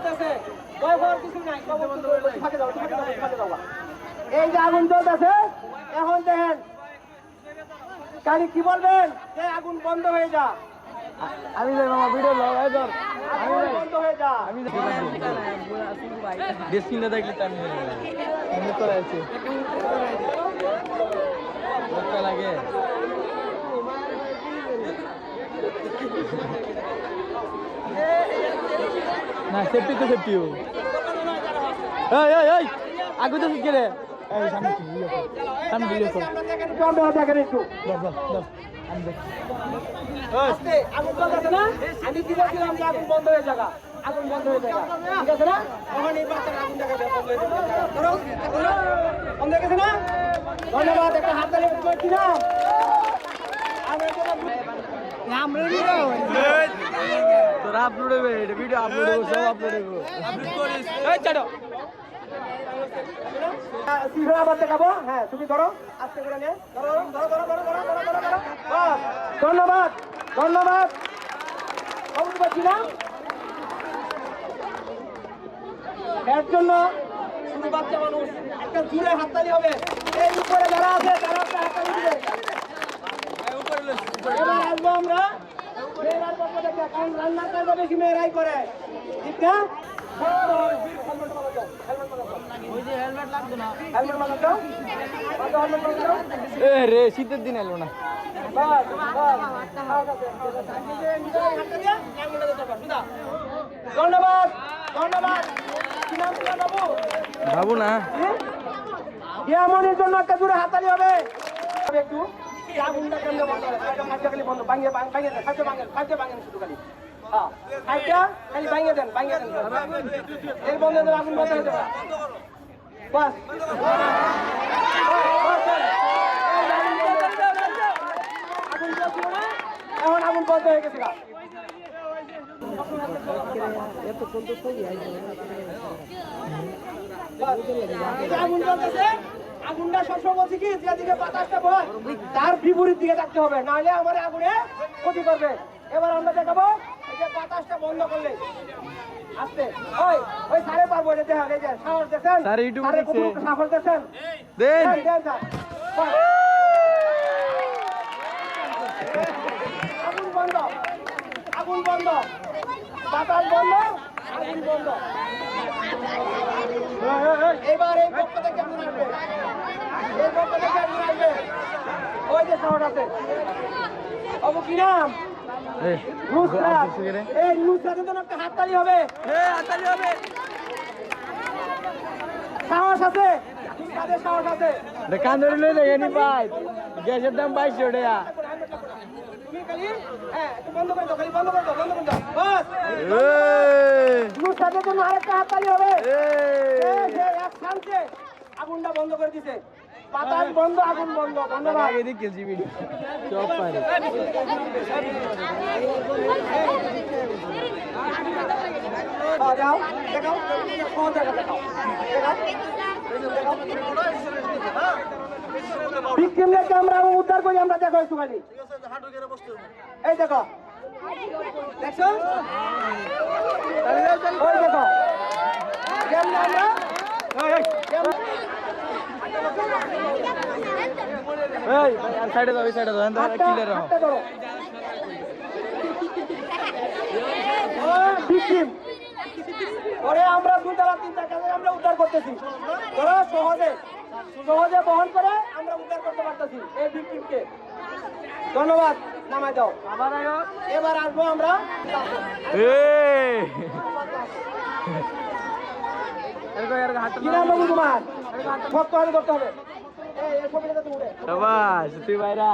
চলতেছে ভয় হওয়ার কিছু নাই এই যে আগুন চলতেছে এখন দেখেন কালি কি বলবেন যে আগুন বন্ধ হয়ে যা আমি যাই মামা ভিডিও লগাই ধর আগুন বন্ধ হয়ে যা আমি ডেস্কিং না দেখলে আমি করে আছি ধক্কা লাগে না সেফটি তো সেফটি এই আগুন তো কি রে এই সামনে কি সামনে ভিডিও কর দেখেন একটু আমি দেখ আস্তে আগুন চলতেছে না আমি কি বলছিলাম যে আগুন বন্ধ হয়ে যাবে আগুন বন্ধ হয়ে যাবে ঠিক আছে না এখন এই বাচ্চার আগুন দেখা যায় বন্ধ হয়ে যাবে ধরো বন্ধ হয়ে গেছে না ধন্যবাদ একটা হাত তালি করছি না তোরা আপলোড হবে এটা ভিডিও আপলোড হবে সব আপলোড হবে আপলোড করিস এই ছাড়ো সিধা আবার দেখাবো হ্যাঁ তুমি ধরো আস্তে করে নে ধরো ধরো ধরো ধরো ধরো ধরো ধরো ধরো বাস ধন্যবাদ ধন্যবাদ খবর পাচ্ছি না এর জন্য শুধু বাচ্চা মানুষ একটা জুড়ে হাততালি হবে এই উপরে যারা আছে তারা একটা হাততালি দিবে এবার আসবো আমরা মেয়েরার পক্ষ থেকে কারণ রান্নার কাজটা বেশি মেয়েরাই করে ঠিক না রে শীতের দিন এলো না ধন্যবাদ ধন্যবাদ বাবু না ইয়ামনের জন্য একটা জোরে হাততালি হবে একটু আগুনটা কেমন বন্ধ হয় খাদ্য খালি বন্ধ ভাঙিয়ে ভাঙিয়ে দেন খাদ্য ভাঙেন শুধু খালি হ্যাঁ খাদ্যটা খালি ভাঙিয়ে দেন এর বন্ধ হয়ে আগুন বন্ধ হয়ে যাবে বাস আগুন চলছিল না এখন আগুন বন্ধ হয়ে গেছে আগুন চলতেছে আগুনটা সবসময় বলছি কি যেদিকে বাতাসটা বয় তার বিপরীত দিকে থাকতে হবে নাহলে আমার আগুনে ক্ষতি করবে এবার আমরা দেখাবো এই যে বাতাসটা বন্ধ করলে আস্তে ওই সাড়ে পারবো এটা দেখেন এই যে সাহস দেখেন স্যার ইউটিউবে দেখছে সাহস দেখেন দেন আগুন বন্ধ আগুন বন্ধ বাতাস বন্ধ আগুন বন্ধ এবার এই পক্ষ থেকে আগুন আসবে এই পক্ষ থেকে আগুন আসবে ওই যে শহর আছে অবু কি নাম নুসরাত এই নুসরাতের জন্য একটা হাততালি হবে হাততালি হবে সাহস আছে তাদের সাহস আছে কান ধরে লই দেখেনি ভাই গ্যাসের দাম 2200 টাকা তুমি খালি হ্যাঁ একটু বন্ধ করে দাও খালি বন্ধ করে দাও বাস নুসরাতের জন্য আরেকটা হাততালি হবে এক শান্তে আগুনটা বন্ধ করে দিছে বাতাস বন্ধ আগুন বন্ধ ধন্যবাদ আগে দিক খেলছি ভিডিও সব পারে যাও দেখাও কোন জায়গা দেখাও ভিকটিমদেরকে আমরা উদ্ধার করি আমরা দেখো একটু খালি এই দেখো দেখছো ওই দেখো কেমন আমরা এই আর সাইডে দাও দাও ক্লিয়ার রাখো ভিকটিম পরে আমরা দুতলা তিনটা কাজে আমরা উদ্ধার করতেছি ধরো সহজে বহন করে আমরা উদ্ধার করতে পারতেছি এই ভিকটিমকে ধন্যবাদ নামাই দাও এবার আসবো আমরা কি নাম বাবু তোমার সব করতে হবে এই ছবিটা তুমি উঠে তুই ভাইরা